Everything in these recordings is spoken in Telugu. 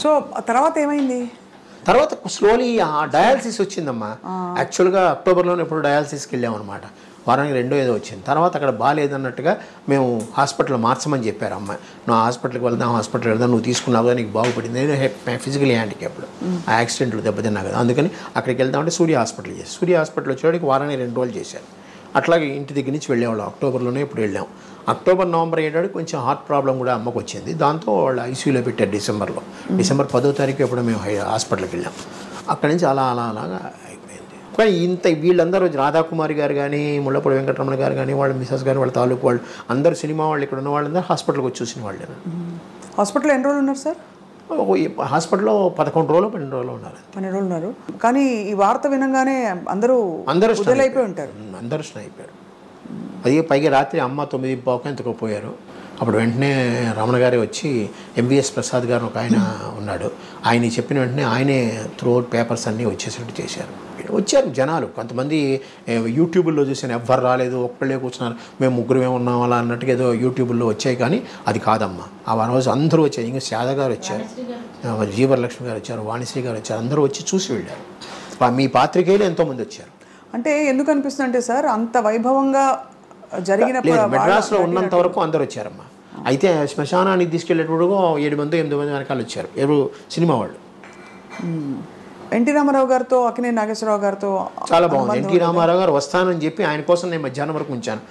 సో తర్వాత ఏమైంది? తర్వాత స్లోలీ డయాలసిస్ వచ్చిందమ్మా. యాక్చువల్గా అక్టోబర్లోనే ఎప్పుడు డయాలసిస్కి వెళ్ళామన్నమాట. వారానికి 2 ఏదో వచ్చింది. తర్వాత అక్కడ బాగాలేదన్నట్టుగా మేము హాస్పిటల్ మార్చమని చెప్పారు అమ్మాయి. నువ్వు హాస్పిటల్కి వెళ్దాం, హాస్పిటల్కి వెళ్దాం, నువ్వు తీసుకున్నావు కదా నీకు బాగుపడింది. నేను ఫిజికలీ హ్యాండిక్యాప్డ్, ఆ యాక్సిడెంట్లు దెబ్బతిన్నా కదా, అందుకని అక్కడికి వెళ్దామంటే సూర్య హాస్పిటల్ చేసి సూర్య హాస్పిటల్ వచ్చేవాడికి వారానికి 2 రోజులు చేశారు. అట్లాగే ఇంటి దగ్గర నుంచి వెళ్ళేవాళ్ళం. అక్టోబర్లోనే ఇప్పుడు వెళ్ళాం. అక్టోబర్ నవంబర్ అయ్యేటానికి కొంచెం హార్ట్ ప్రాబ్లం కూడా అమ్మకు వచ్చింది. దాంతో వాళ్ళు ఐసీయూలో పెట్టారు డిసెంబర్లో. డిసెంబర్ 10వ తారీఖు ఎప్పుడు మేము హాస్పిటల్కి వెళ్ళాం. అక్కడి నుంచి అలాగా అయిపోయింది. కానీ ఇంత వీళ్ళందరూ రాధాకుమారి గారు కానీ, ముళ్ళపూడి వెంకటరమణ గారు కానీ, వాళ్ళ మిసెస్ గారు, వాళ్ళ తాలూకు వాళ్ళు అందరూ, సినిమా వాళ్ళు ఇక్కడ ఉన్న వాళ్ళందరూ హాస్పిటల్కి వచ్చి చూసిన వాళ్ళే. హాస్పిటల్లో ఎన్ని రోజులు ఉన్నారు సార్? హాస్పిటల్లో 11 రోజులు 12 రోజులు ఉన్నారు. 12 రోజులు ఉన్నారు. కానీ ఈ వార్త వినగానే అందరూ అయిపోయి ఉంటారు. అందరూ అయిపోయారు. అది పైగా రాత్రి అమ్మ 9:15 ఎంతకో పోయారు. అప్పుడు వెంటనే రమణ గారే వచ్చి, ఎంవిఎస్ ప్రసాద్ గారు ఒక ఆయన ఉన్నాడు, ఆయన చెప్పిన వెంటనే ఆయనే త్రూఅవుట్ పేపర్స్ అన్నీ వచ్చేసినట్టు చేశారు. వచ్చారు జనాలు. కొంతమంది యూట్యూబ్లో చూసాను, ఎవ్వరు రాలేదు, ఒక్కళ్ళే కూర్చున్నారు, మేము ముగ్గురమే ఉన్నాం అలా అన్నట్టుగా ఏదో యూట్యూబ్లో వచ్చాయి. కానీ అది కాదమ్మా. ఆ రోజు అందరూ వచ్చారు. ఇంకా శారద గారు వచ్చారు, జీవరలక్ష్మి గారు వచ్చారు, వాణిశ్రీ గారు వచ్చారు. అందరూ వచ్చి చూసి వెళ్ళారు. మీ పాత్రికేయులు ఎంతోమంది వచ్చారు. అంటే ఎందుకు అనిపిస్తుంది అంటే సార్, అంత వైభవంగా జరిగినప్పుడు మెడ్రాస్లో ఉన్నంత వరకు అందరూ వచ్చారమ్మా. అయితే శ్మశానానికి తీసుకెళ్ళేటప్పుడు 7 మంది 8 మంది వెనకాల వచ్చారు, ఎవరు సినిమా వాళ్ళు. ఎన్టీ రామారావు గారితో, అక్కినేని నాగేశ్వరరావు గారితో చాలా బాగుంది. ఎన్టీ రామారావు గారు వస్తానని చెప్పి ఆయన కోసం నేను మధ్యాహ్నం వరకు ఉంచాను.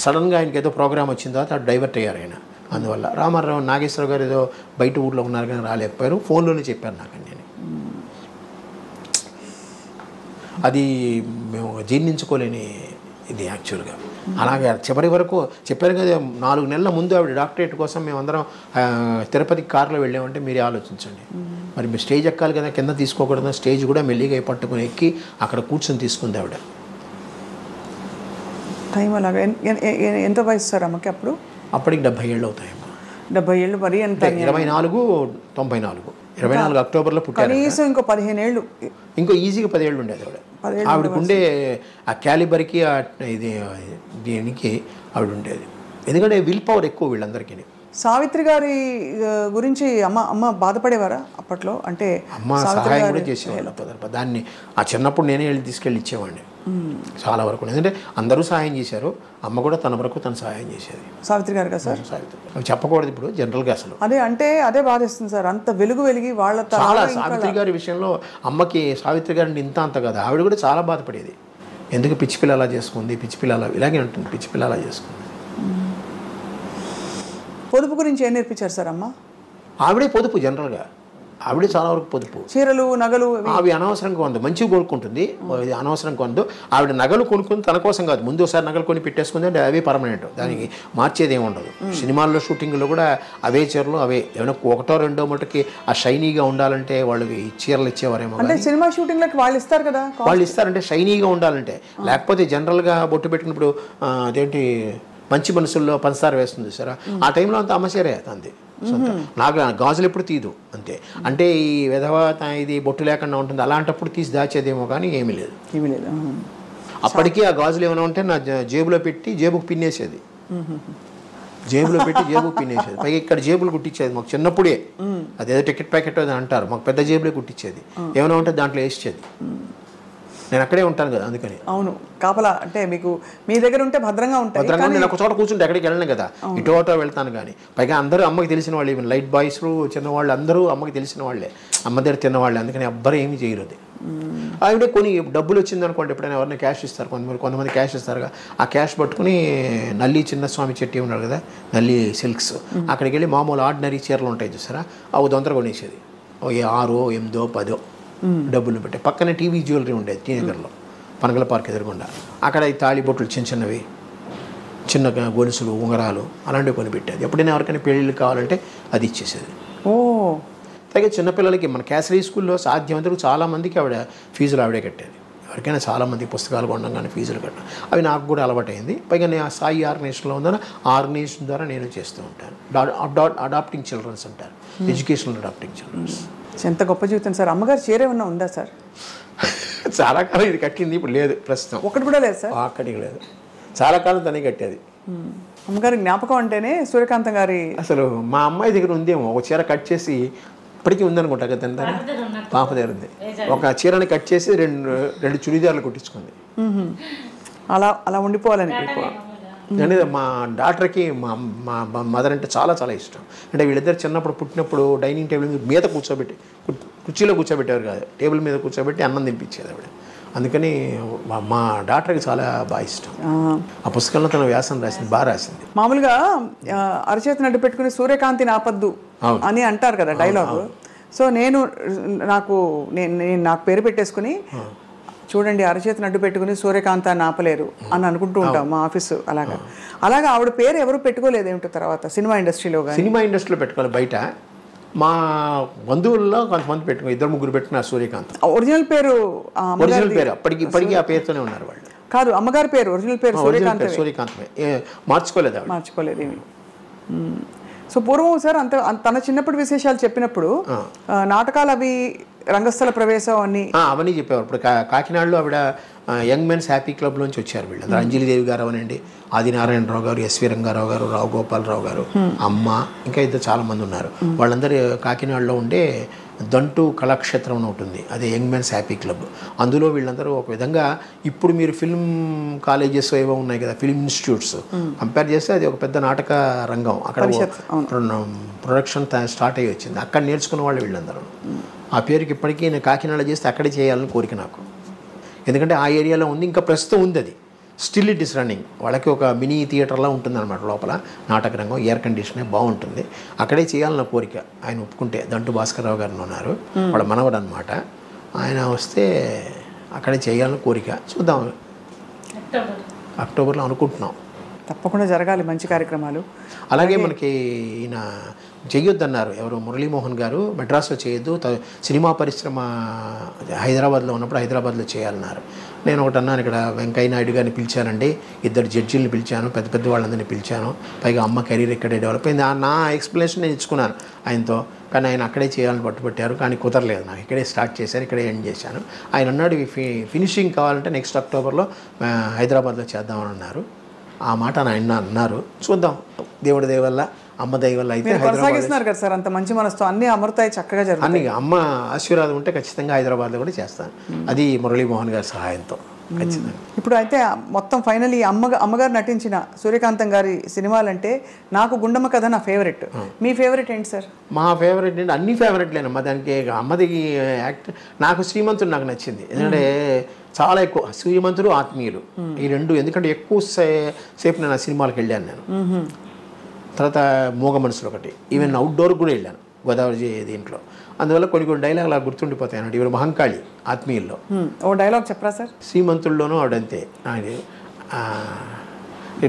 సడన్గా ఆయనకి ఏదో ప్రోగ్రామ్ వచ్చిన తర్వాత అటు డైవర్ట్ అయ్యారు ఆయన. అందువల్ల రామారావు నాగేశ్వరరావు గారు ఏదో బయట ఊళ్ళో ఉన్నారు కానీ రాలేకపోయారు. ఫోన్లోనే చెప్పారు నాకు. నేను అది మేము జీర్ణించుకోలేని ఇది యాక్చువల్గా. అలాగే చివరి వరకు చెప్పారు కదా, 4 నెలల ముందు ఆవిడ డాక్టరేట్ కోసం మేమందరం తిరుపతికి కారులో వెళ్ళామంటే మీరే ఆలోచించండి. మరి మీరు స్టేజ్ ఎక్కాలి కదా, కింద తీసుకోకూడదు. స్టేజ్ కూడా మెల్లిగా పట్టుకుని ఎక్కి అక్కడ కూర్చొని తీసుకుంది ఆవిడ. టైం అలాగా. ఎంత వయసు సార్ అమ్మకి అప్పుడు? అప్పటికి 70 ఏళ్ళు అవుతాయమ్మా. 70 ఏళ్ళు మరి ఎంత? 24, 94. 24 అక్టోబర్లో పుట్టారు. కనీసం ఇంకో 15 ఏళ్ళు, ఇంకో ఈజీగా 10 ఏళ్ళు ఉండేది ఆవిడ. ఆవిడకుండే ఆ క్యాలిబర్కి ఇది దీనికి ఆవిడ ఉండేది. ఎందుకంటే విల్ పవర్ ఎక్కువ వీళ్ళందరికీ. సావిత్రి గారి గురించి అమ్మ బాధపడేవారా అప్పట్లో? అంటే అమ్మ సహాయం కూడా చేసేవాళ్ళు. దాన్ని ఆ చిన్నప్పుడు నేనే వెళ్ళి తీసుకెళ్ళి ఇచ్చేవాడిని చాలా వరకు. ఎందుకంటే అందరూ సహాయం చేశారు, అమ్మ కూడా తన వరకు తను సహాయం చేసేది. సావిత్రి గారు కదా సార్? సావిత్రి అవి చెప్పకూడదు ఇప్పుడు జనరల్గా అసలు. అదే బాధేస్తుంది సార్. అంత వెలిగి వాళ్ళ చాలా. సావిత్రి గారి విషయంలో అమ్మకి సావిత్రి గారిని అంత కదా, ఆవిడ కూడా చాలా బాధపడేది. ఎందుకు పిచ్చి పిల్ల అలా చేసుకుంది, పిచ్చి పిల్ల అలా ఇలాగే ఉంటుంది, పిచ్చి పిల్ల అలా చేసుకుంది. పొదుపు గురించి ఏం నేర్పించారు సార్ అమ్మ? ఆవిడే పొదుపు. జనరల్గా ఆవిడే చాలా వరకు పొదుపు. చీరలు, నగలు అవి అనవసరంగా కొందు, మంచిగా కొనుక్కుంటుంది. అనవసరం కొందు. ఆవిడ నగలు కొనుక్కుంది తన కోసం కాదు, ముందు ఒకసారి నగలు కొని పెట్టేసుకుంది అంటే అవే పర్మనెంట్, దానికి మార్చేది ఏమి ఉండదు. సినిమాల్లో షూటింగ్లో కూడా అవే చీరలు అవే. ఏమైనా 1, 2 మటుకి ఆ షైనీగా ఉండాలంటే వాళ్ళకి చీరలు ఇచ్చేవారేమో. అంటే సినిమా షూటింగ్లకి వాళ్ళు ఇస్తారు కదా, వాళ్ళు ఇస్తారంటే షైనీగా ఉండాలంటే. లేకపోతే జనరల్గా బొట్టు పెట్టినప్పుడు అదేంటి మంచి మనసుల్లో పంచదార వేస్తుంది సరే, ఆ టైంలో అంత అమ్మసేరే అంతే. నాకు గాజులు ఎప్పుడు తీదు అంతే. అంటే ఈ విధవ ఇది బొట్టు లేకుండా ఉంటుంది, అలాంటప్పుడు తీసి దాచేదేమో కానీ ఏమీ లేదు. అప్పటికీ ఆ గాజులు ఏమైనా ఉంటే నా జేబులో పెట్టి జేబుకు పిన్నేసేది, జేబులో పెట్టి జేబుకు పిన్నేసేది. పైగా ఇక్కడ జేబులు కుట్టించేది మాకు చిన్నప్పుడే. అదేదో టికెట్ ప్యాకెట్ అని అంటారు, మాకు పెద్ద జేబులే కుట్టించేది. ఏమైనా ఉంటే దాంట్లో వేసేది. నేను అక్కడే ఉంటాను కదా అందుకని. అవును, కాపలా అంటే మీకు మీ దగ్గర ఉంటే భద్రంగా ఉంటాయి. భద్రంగా నేను ఒక చోట కూర్చుంటే ఎక్కడికి వెళ్ళను కదా, ఇటో అటో వెళ్తాను. కానీ పైగా అందరూ అమ్మకి తెలిసిన వాళ్ళు, ఈవెన్ లైట్ బాయ్స్ చిన్నవాళ్ళు అందరూ అమ్మకి తెలిసిన వాళ్ళే, అమ్మ దగ్గర తిన్నవాళ్ళే. అందుకని ఎవ్వరు ఏమీ చేయరు. ఆవిడే కొన్ని డబ్బులు వచ్చింది అనుకోండి, ఎప్పుడైనా ఎవరైనా క్యాష్ ఇస్తారు, కొంతమంది క్యాష్ ఇస్తారు. ఆ క్యాష్ పట్టుకుని నల్లి చిన్నస్వామి చెట్టి ఉన్నాడు కదా, నల్లి సిల్క్స్, అక్కడికి వెళ్ళి మామూలు ఆర్డినరీ చీరలు ఉంటాయి చూసారా, అవి తొందరగా కొనేసేది. 6, 8, 10 డబ్బులు పెట్టే. పక్కనే టీవీ జ్యువెలరీ ఉండేది టీ నగర్లో, పనగల పార్క్ ఎదురుగుండా. అక్కడ ఈ తాళి బొట్టులు చిన్నవి, చిన్న గొలుసులు, ఉంగరాలు అలాంటివి కొని పెట్టేది. ఎప్పుడైనా ఎవరికైనా పెళ్ళిళ్ళు కావాలంటే అది ఇచ్చేసేది. అలాగే చిన్నపిల్లలకి మన క్యాసరీ స్కూల్లో సాధ్యమంతకు చాలామందికి ఆవిడ ఫీజులు ఆవిడే కట్టేది. ఎవరికైనా చాలామంది పుస్తకాలు కొనడం కానీ ఫీజులు కట్టడం అవి నాకు కూడా అలవాటైంది. పైగా నేను ఆ సాయి ఆర్గనైజేషన్లో ఉందని ఆ ఆర్గనైజేషన్ ద్వారా నేను చేస్తూ ఉంటాను. అడాప్టింగ్ చిల్డ్రన్స్ అంటారు, ఎడ్యుకేషనల్ అడాప్టింగ్ చిల్డ్రన్స్. ఎంత గొప్ప జీవితం సార్. అమ్మగారు చీర ఏమన్నా ఉందా సార్? చాలా కాలం ఇది కట్టింది, ఇప్పుడు లేదు ప్రస్తుతం. ఒకటి కూడా లేదు సార్? అక్కడికి లేదు, చాలా కాలం తనే కట్టేది. అమ్మగారి జ్ఞాపకం అంటేనే సూర్యకాంతం గారి. అసలు మా అమ్మాయి దగ్గర ఉందేమో ఒక చీర కట్ చేసి ఇప్పటికీ ఉందనుకుంటా కదా దాని పాప దగ్గర ఉంది. ఒక చీరని కట్ చేసి రెండు చుడిదార్లు కుట్టించుకుంది. అలా అలా ఉండిపోవాలని. అంటే మా డాక్టర్కి మా మదర్ అంటే చాలా చాలా ఇష్టం. అంటే వీళ్ళిద్దరు చిన్నప్పుడు పుట్టినప్పుడు డైనింగ్ టేబుల్ మీద కూర్చోబెట్టి, కుర్చీలో కూర్చోబెట్టేవారు కాదు, టేబుల్ మీద కూర్చోబెట్టి అన్నం తినిపించేది ఆవిడ. అందుకని మా డాక్టర్కి చాలా బాగా ఇష్టం. ఆ పుస్తకంలో తన వ్యాసం రాసింది, బాగా రాసింది. మామూలుగా అరచేతి నడ్డు పెట్టుకుని సూర్యకాంతిని ఆపద్దు అని అంటారు కదా డైలాగ్. సో నాకు పేరు పెట్టేసుకుని, చూడండి అరచేతి నడ్డు పెట్టుకుని సూర్యకాంతాన్ని ఆపలేరు అని అనుకుంటూ ఉంటాం మా ఆఫీసు. అలాగా ఆవిడ పేరు ఎవరు పెట్టుకోలేదు ఏమిటో తర్వాత సినిమా ఇండస్ట్రీలో. సినిమా ఇండస్ట్రీలో పెట్టుకోవాలి, బయట మా బంధువుల్లో కొంతమంది పెట్టుకో, 2-3 పెట్టుకున్నారు సూర్యకాంత్. ఒరిజినల్ పేరు ఇప్పటికీ ఆ పేరుతోనే ఉన్నారు వాళ్ళు. కాదు, అమ్మగారి పేరు ఒరిజినల్ పేరు సూర్యకాంత్, మార్చుకోలేదు ఏమి. సో పూర్వం సార్ తన చిన్నప్పటి విశేషాలు చెప్పినప్పుడు నాటకాలు అవి రంగస్థల ప్రవేశం అవన్నీ చెప్పేవారు. ఇప్పుడు కాకినాడలో ఆవిడ యంగ్ మెన్స్ హ్యాపీ క్లబ్లోంచి వచ్చారు వీళ్ళు. అంజలిదేవి గారు అవనండి, ఆదినారాయణరావు గారు, ఎస్వి రంగారావు గారు, రావు గోపాలరావు గారు, అమ్మ, ఇంకా ఇద్దరు చాలామంది ఉన్నారు. వాళ్ళందరూ కాకినాడలో ఉండే దంటు కళాక్షేత్రం అని ఉంటుంది, అదే యంగ్ మెన్స్ హ్యాపీ క్లబ్. అందులో వీళ్ళందరూ ఒక విధంగా ఇప్పుడు మీరు ఫిల్మ్ కాలేజెస్ ఏవో ఉన్నాయి కదా, ఫిల్మ్ ఇన్స్టిట్యూట్స్, కంపేర్ చేస్తే అది ఒక పెద్ద నాటక రంగం. అక్కడ ప్రొడక్షన్ స్టార్ట్ అయ్యి వచ్చింది, అక్కడ నేర్చుకున్న వాళ్ళు వీళ్ళందరూ. ఆ పేరుకి ఇప్పటికీ నేను కాకినాడ చేస్తే అక్కడే చేయాలని కోరిక నాకు. ఎందుకంటే ఆ ఏరియాలో ఉంది, ఇంకా ప్రస్తుతం ఉంది, అది స్టిల్ ఇట్ ఇస్ రన్నింగ్. వాళ్ళకి ఒక మినీ థియేటర్లా ఉంటుందన్నమాట లోపల, నాటక రంగం, ఎయిర్ కండిషనే బాగుంటుంది. అక్కడే చేయాలన్న కోరిక. ఆయన ఒప్పుకుంటే, దంటు భాస్కర్రావు గారు ఉన్నారు, వాళ్ళ మనవడు అనమాట, ఆయన వస్తే అక్కడే చేయాలని కోరిక. చూద్దాం, అక్టోబర్లో అనుకుంటున్నాం. తప్పకుండా జరగాలి మంచి కార్యక్రమాలు. అలాగే మనకి ఈయన చేయొద్దన్నారు ఎవరు, మురళీమోహన్ గారు, మెడ్రాస్లో చేయొద్దు, సినిమా పరిశ్రమ హైదరాబాద్లో ఉన్నప్పుడు హైదరాబాద్లో చేయాలన్నారు. నేను ఒకటి అన్నాను, ఇక్కడ వెంకయ్య నాయుడు గారిని పిలిచానండి, 2 జడ్జీలను పిలిచాను, పెద్ద పెద్ద వాళ్ళందరినీ పిలిచాను, పైగా అమ్మ కెరీర్ ఇక్కడే డెవలప్ అయింది. నా ఎక్స్ప్లెనేషన్ నేను ఇచ్చుకున్నాను ఆయనతో, కానీ ఆయన అక్కడే చేయాలని పట్టుబట్టారు. కానీ కుదరలేదు, నాకు ఇక్కడే స్టార్ట్ చేశాను, ఇక్కడే ఎండ్ చేశాను. ఆయన అన్నాడు ఫినిషింగ్ కావాలంటే నెక్స్ట్ అక్టోబర్లో హైదరాబాద్లో చేద్దామని అన్నారు. ఆ మాట ఆయన అన్నారు. చూద్దాం, దేవుడి దయ వల్ల, అమ్మ దయ వల్ల అయితే కొనసాగిస్తున్నారు కదా సార్, అంత మంచి మనసుతో అన్నీ అమృతాయి చక్కగా జరుగుతాయి. అన్ని అమ్మ ఆశీర్వాదం ఉంటే ఖచ్చితంగా హైదరాబాద్లో కూడా చేస్తాను, అది మురళీమోహన్ గారి సహాయంతో ఖచ్చితంగా. ఇప్పుడు అయితే మొత్తం ఫైనల్ ఈ అమ్మగారు నటించిన సూర్యకాంతం గారి సినిమాలంటే నాకు గుండమ్మ కథ నా ఫేవరెట్. మీ ఫేవరెట్ ఏంటి సార్? మా ఫేవరెట్ ఏంటి, అన్ని ఫేవరెట్లేనమ్మా. దానికి అమ్మది యాక్ట్, నాకు శ్రీమంతుడు నాకు నచ్చింది. ఎందుకంటే చాలా ఎక్కువ శ్రీమంతుడు, ఆత్మీయులు ఈ రెండు. ఎందుకంటే ఎక్కువ సేపు నేను ఆ సినిమాలకు వెళ్ళాను నేను. తర్వాత మూగ మనసులు ఒకటి, ఈవెన్ అవుట్డోర్ కూడా వెళ్ళాను గోదావరి దీంట్లో. అందువల్ల కొన్ని డైలాగ్ అలా గుర్తుండిపోతాయి అన్నట్టు. ఇవి మహంకాళి ఆత్మీయుల్లో ఓ డైలాగ్ చెప్పరా సార్? శ్రీమంతుల్లోనూ ఆవిడంతే.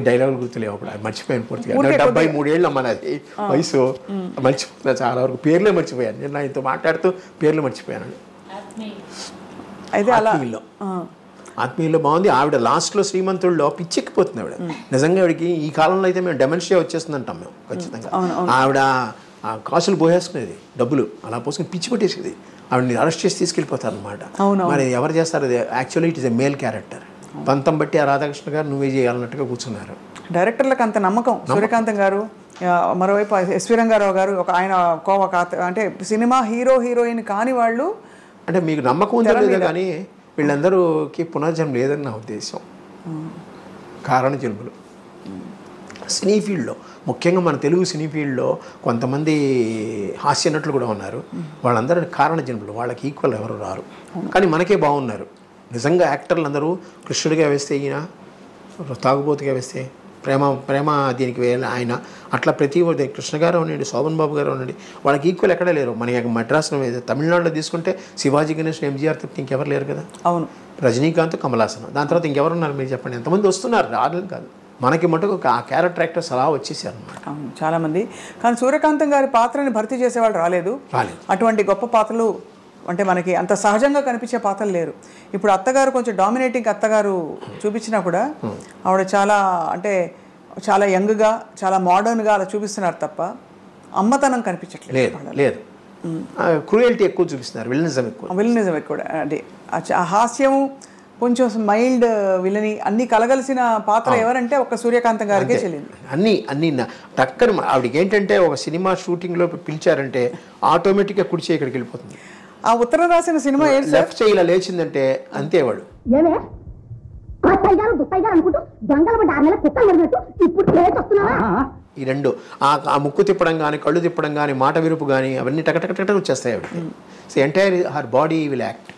డైలాగులు గుర్తులేవు, అప్పుడు మర్చిపోయాను పూర్తిగా. 73 ఏళ్ళు అమ్మ నాది వయసు, మర్చిపోతున్నా చాలా వరకు, పేర్లే మర్చిపోయాను. నేను ఆయనతో మాట్లాడుతూ పేర్లు మర్చిపోయాను. అయితే ఆత్మీయుల్లో బాగుంది. ఆవిడ లాస్ట్లో శ్రీమంతుల్లో పిచ్చెక్కిపోతుంది ఆవిడ. నిజంగా ఆవిడకి ఈ కాలంలో అయితే మేము డెమెన్షియా వచ్చేస్తుంది అంటాం మేము ఖచ్చితంగా. ఆవిడ కాసులు పోసేసుకునేది, డబ్బులు అలా పోసుకుని పిచ్చి పెట్టేసేది. ఆవిడని అరెస్ట్ చేసి తీసుకెళ్ళిపోతారు అనమాట. మరి ఎవరు చేస్తారు? అది actually it is a male character. పంతం బట్టి ఆ రాధాకృష్ణ గారు నువ్వే చేయాలన్నట్టుగా కూర్చున్నారు. డైరెక్టర్లకు అంత నమ్మకం. సూర్యకాంతం గారు, మరోవైపు ఎస్వి రంగారావు గారు, ఆయన అంటే సినిమా హీరోయిన్ కాని వాళ్ళు. అంటే మీకు నమ్మకం ఉందో లేదో కానీ వీళ్ళందరూకి పునర్జన్మ లేదని నా ఉద్దేశం. కారణ జన్మలు సినీ ఫీల్డ్లో, ముఖ్యంగా మన తెలుగు సినీ ఫీల్డ్లో కొంతమంది హాస్య నటులు కూడా ఉన్నారు. వాళ్ళందరూ కారణ జన్మలు, వాళ్ళకి ఈక్వల్ ఎవరు రారు. కానీ మనకే బాగున్నారు నిజంగా. యాక్టర్లు అందరూ కృష్ణుడిగా వేస్తే ఈయన, తాగుబోతుగా వేస్తే ప్రేమ దీనికి వేయాలి ఆయన. అట్లా ప్రతి కృష్ణ గారు అనండి, శోభన్ బాబు గారు అనండి, వాళ్ళకి ఈక్వల్ ఎక్కడే లేరు. మన మద్రాసులో తమిళనాడులో తీసుకుంటే శివాజీ గణేష్, ఎంజీఆర్ తప్ప ఇంకెవరు లేరు కదా. అవును, రజనీకాంత్, కమలాసన్, దాని తర్వాత ఇంకెవరున్నారు మీరు చెప్పండి? ఎంతమంది వస్తున్నారు? రాలేదు కాదు, మనకి మటుకు ఆ క్యారెక్టర్ యాక్టర్స్ అలా వచ్చేసారు అనమాట. చాలామంది. కానీ సూర్యకాంతం గారి పాత్రని భర్తీ చేసేవాళ్ళు రాలేదు. అటువంటి గొప్ప పాత్రలు అంటే మనకి అంత సహజంగా కనిపించే పాత్రలు లేరు. ఇప్పుడు అత్తగారు కొంచెం డామినేటింగ్ అత్తగారు చూపించినా కూడా ఆవిడ చాలా యంగ్గా, చాలా మోడర్న్గా అలా చూపిస్తున్నారు తప్ప అమ్మతనం కనిపించట్లేదు. లేదు, క్రూయల్టీ ఎక్కువ చూపిస్తున్నారు, విలనిజం ఎక్కువ. అది ఆ హాస్యం, కొంచెం మైల్డ్ విలని అన్ని కలగలిసిన పాత్ర ఎవరంటే ఒక సూర్యకాంతం గారికే చెల్లింది. అన్ని టక్కన ఆవిడకి ఏంటంటే ఒక సినిమా షూటింగ్లో పిలిచారంటే ఆటోమేటిక్గా కుడి చేయి ఇక్కడికి వెళ్ళిపోతుంది. ఆ ఉత్తరం రాసిన సినిమా లెఫ్ట్ చేయి ఇలా లేచిందంటే అంతే వాడు. ఈ రెండు ఆ ముక్కు తిప్పడం కానీ కళ్ళు తిప్పడం కానీ మాట విరుపు కానీ అవన్నీ టకటకటక వచ్చేస్తాయి ఆవిడకి. So entire her body will act.